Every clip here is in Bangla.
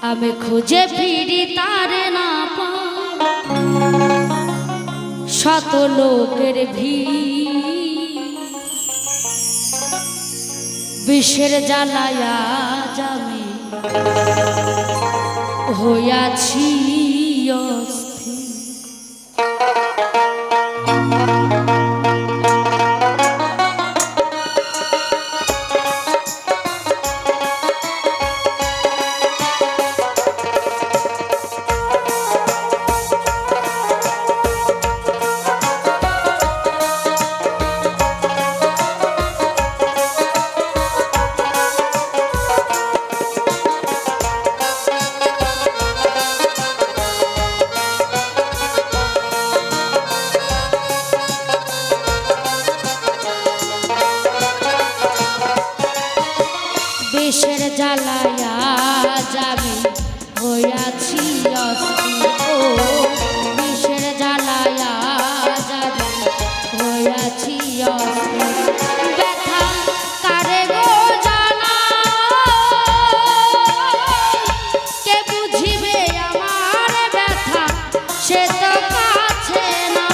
আমি খুঁজে ফিরি তারে না পাই, শত লোকের ভিড় বিষের জ্বালায়া যাবে হইয়াছি অস্থির। বিষের জ্বালায়া যাবে হইয়াছি অস্থির, ও বিষের জ্বালায়া যাবে হইয়াছি অস্থির। ব্যথা কারে গো জানা, কে বুঝিবে আমার ব্যথা, সে তো কাছে না।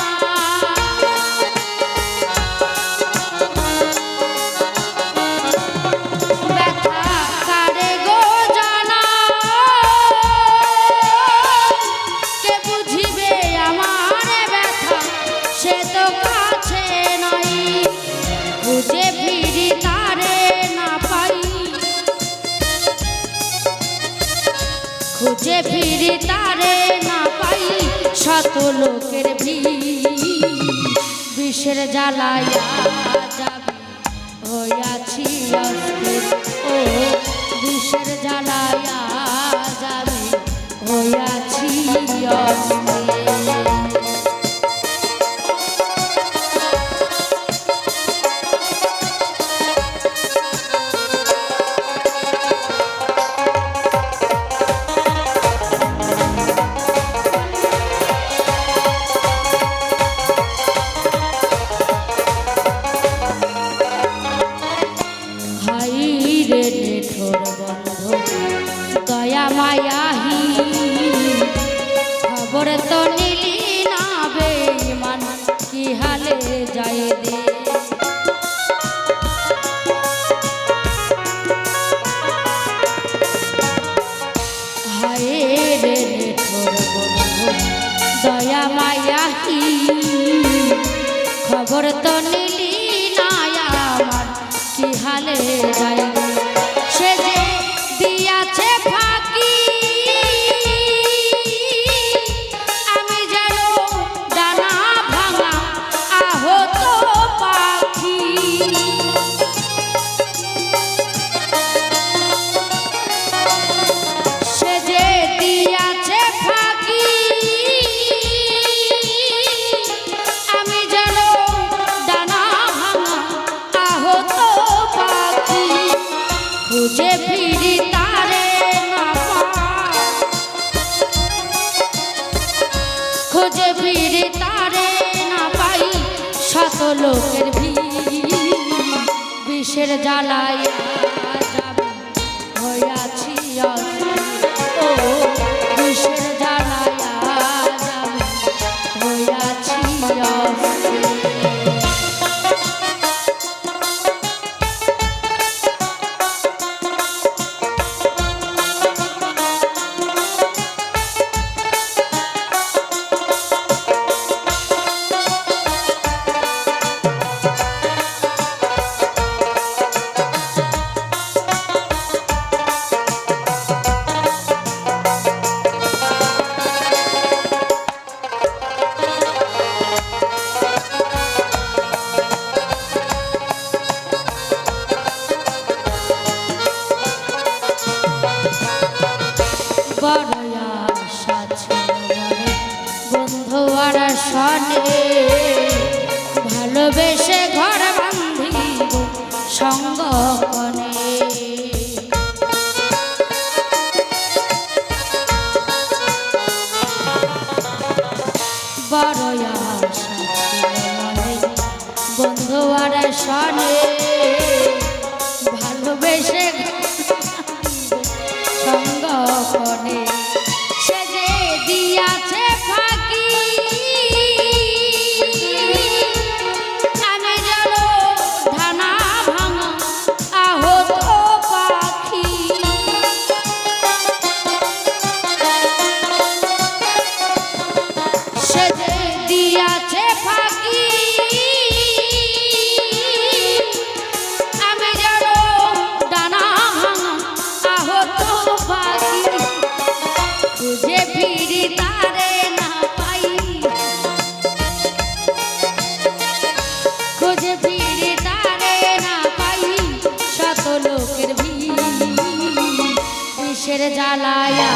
খুঁজে ফিরি তারে না পাই, খুঁজে ফিরি তারে না পাই, শত লোকের ভিড় বিষের জ্বালায়া যাবে হইয়াছি অস্থির, ও বিষের জ্বালায়া যাবে হইয়াছি অস্থির। দয়া মায়াহি খবর তো নিলি না বেঈমান, কি হালে যায় দে। হায় রে নিঠুর বন্ধু দয়া মায়াহি খবর তো নিলি না আমার, কি হালে যায় দে। সে যে দিয়াছে ফাঁকি, আমি যেন ডানা ভাঙা আহত পাখি। সে যে দিয়াছে ফাঁকি, আমি যেন ডানা ভাঙা আহত পাখি। খুঁজে ফিরি তারে না পাই, খুঁজে ফিরি তারে না পাই, শত লোকের ভিড় বিষের জ্বালায়া যাবে হইয়াছি অস্থির, ও বিষের জ্বালায়া যাবে হইয়াছি অস্থির। বড় আশা ছিল মনে বন্ধু আর সনে, ভালোবেসে ঘর বান্ধিব সঙ্গ কনে। বড় আশা ছিল মনে বন্ধু আর সনে, ভালোবেসে সঙ্গ যতনে সে যে দিয়াছে ফাঁকি আমি যেন ধানা ভাঙা আহত পাখি সে যে দিয়াছে ফাঁকি আমি যেন ডানা ভাঙা আহত পাখি খুঁজে ফিরি তারে না পাই খুঁজে ফিরি তারে না পাই শত লোকের ভিড় বিষের জ্বালায়া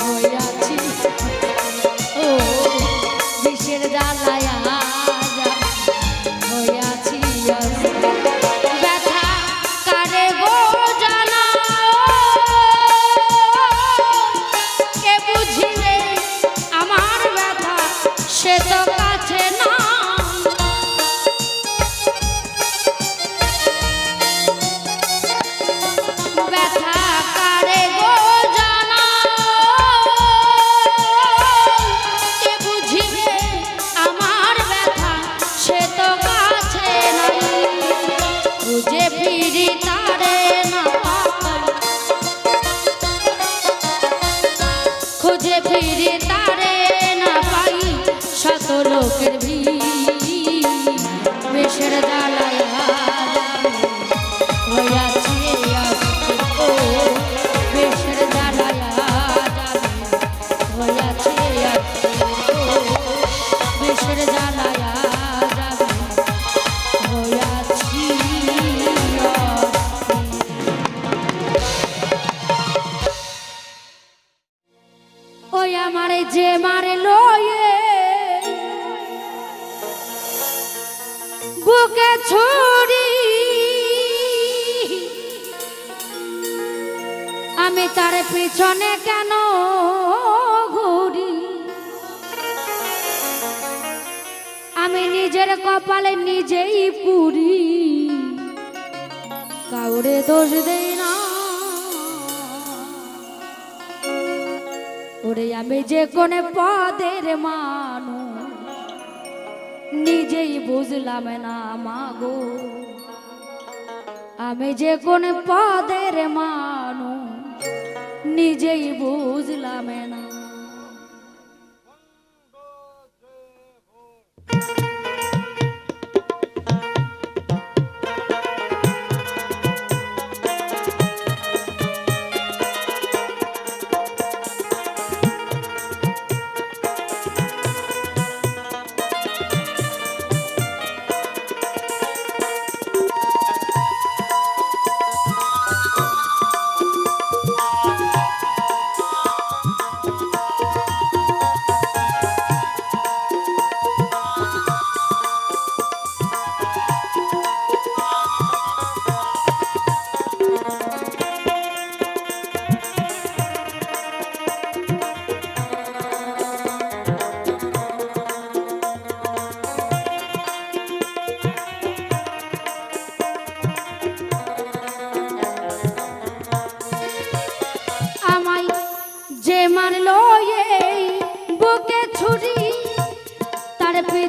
হইয়াছি ও বিষের জ্বালায়া হইয়াছি ব্যথা কারে গো জানা কে বুঝিবে আমার ব্যথা সে তো কাছে না ব্যথা কারে গো জানা কে বুঝিবে আমার ব্যথা সে তো কাছে নাই খুঁজে ফিরি তারে না পাই খুঁজে ফিরি তারে না পাই শত লোকের ভিড় বিষের জ্বালায়া হইয়াছি ও বিষের জ্বালায়া হইয়াছি ও বিষের জ্বালায়া হইয়াছি ওই আমারে যে মারে লয়ে বুকে ছুরি আমি তার পিছনে কেন ঘুরি আমি নিজের কপালে নিজেই পুরি কাউরে দোষ দেই না ওরে আমি যে কোন পদের মানুষ নিজেই বুঝলাম না মাগো আমি যে কোন পদের মানুষ নিজেই বুঝলাম না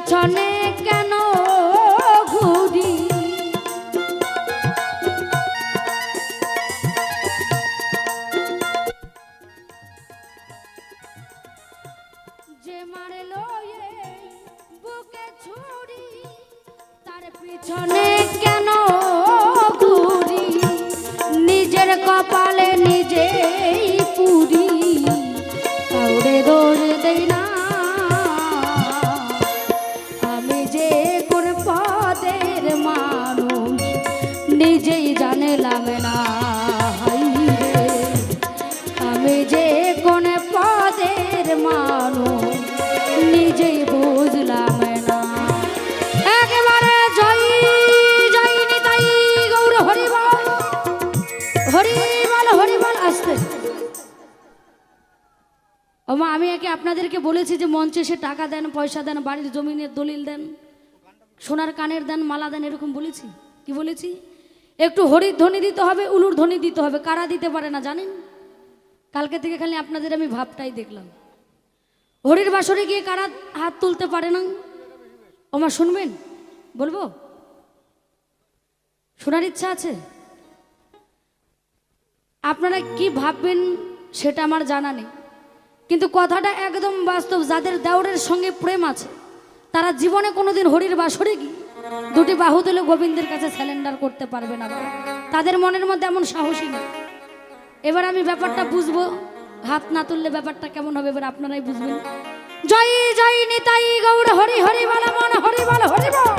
পিছনে কেন ঘুরি যে মারলো বুকে ছুরি তার পিছনে কেন ঘুরি নিজের কপালে নিজেই পুরি কাউরে দোষ দেই না নিজেই জানলাম না আমি যে কোন পদের মানুষ নিজেই বুঝলাম না একেবারে জয় জয় নিতাই গৌর হরিবল হরিবল হরিবল আসতে ওমা আমি একে আপনাদেরকে বলেছি যে মঞ্চে এসে টাকা দেন পয়সা দেন বাড়ির জমিনের দলিল দেন সোনার কানের দেন মালা দেন এরকম বলেছি কি বলেছি একটু হরির ধ্বনি দিতে হবে উলুর ধ্বনি দিতে হবে কারা দিতে পারে না জানেন কালকে থেকে খালি আপনাদের আমি ভাবটাই দেখলাম। হরির বাসরে গিয়ে কারা হাত তুলতে পারে না? আমার শুনবেন, বলবো? শোনার ইচ্ছা আছে? আপনারা কি ভাববেন সেটা আমার জানা নেই, কিন্তু কথাটা একদম বাস্তব। যাদের দেওরের সঙ্গে প্রেম আছে তারা জীবনে কোনোদিন হরির বাসরে গিয়ে দুটি বাহু তুলে গোবিন্দের কাছে স্যালেন্ডার করতে পারবে না, তাদের মনের মধ্যে এমন সাহসী নেই। এবার আমি ব্যাপারটা বুঝবো, হাত না তুললে ব্যাপারটা কেমন হবে এবার আপনারাই বুঝবেন। জয় জয় নিতাই গৌর হরি হরি বল মন হরি বল হরি বল।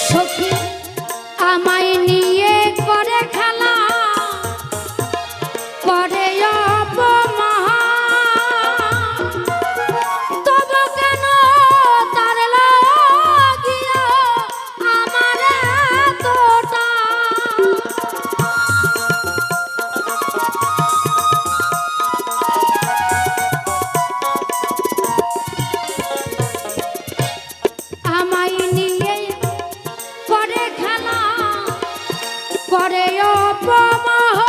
সখী আমায় নিয়ে করে খেলা, করে তবু কেন তার লাগিয়া আমার এতটা। আমায় নিয়ে করে খেলা, করে অপমাহ,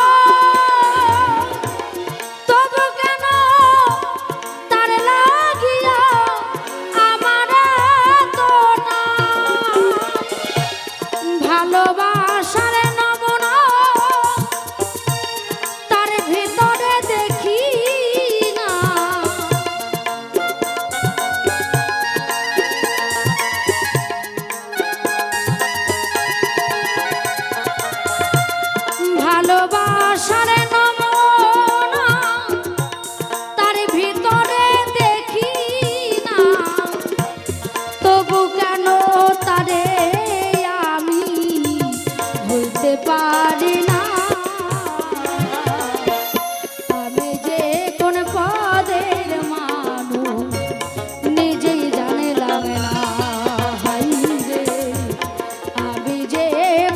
তবু কেন তার লাগিয়া আমার এতটা। ভালোবাসার নমুনা তার ভিতরে দেখি না, ভালোবাসার নমুনা তার ভিতরে দেখি না, তবু কেন তারে আমি ভুলতে পারি না। আমি যে কোন পদের মানুষ নিজেই জানলাম না, হাই রে আমি যে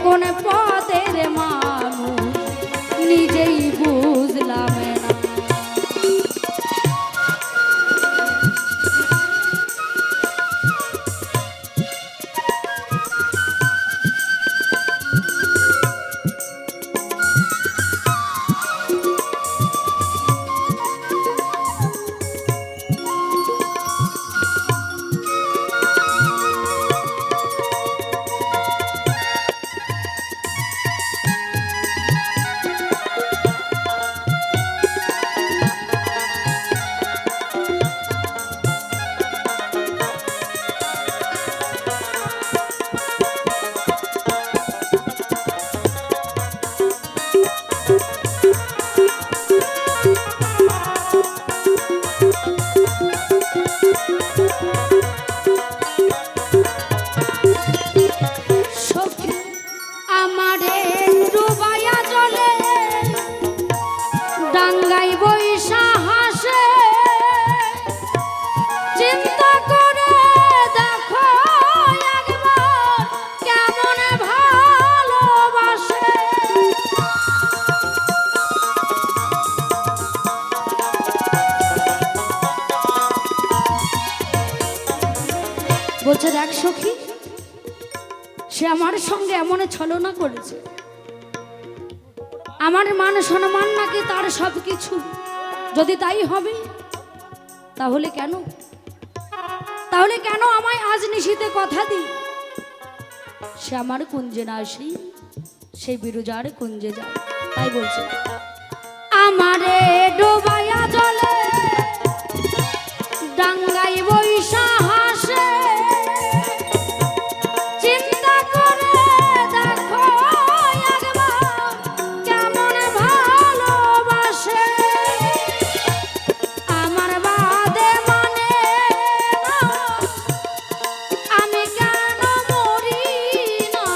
কোন পদের মানুষ নিজেই বুঝলাম না। সখী আমারে ডুবাইয়া জলে ডাঙ্গাই বৈশা হাসে, চিন্তা করে দেখো একবার কেমন ভালোবাসে। বলছে দেখ সখী, সে আমার সঙ্গে এমন ছলনা করেছে, আমার মান সম্মান নাকি তার সব কিছু। যদি তাই হবে তাহলে কেন, তাহলে কেন আমায় আজ নিশীতে কথা দিই সে আমার কুঞ্জে না আসি, সেই বিরুজার কুঞ্জে যায়। তাই বলছে আমারে ডোবাইয়া জলে ডাঙ্গাই বৈশা হাসে, চিন্তা করে দেখো একবার কেমন ভালোবাসে। আমার বাদে মানে না, আমি কেন মরি না।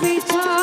পিছনে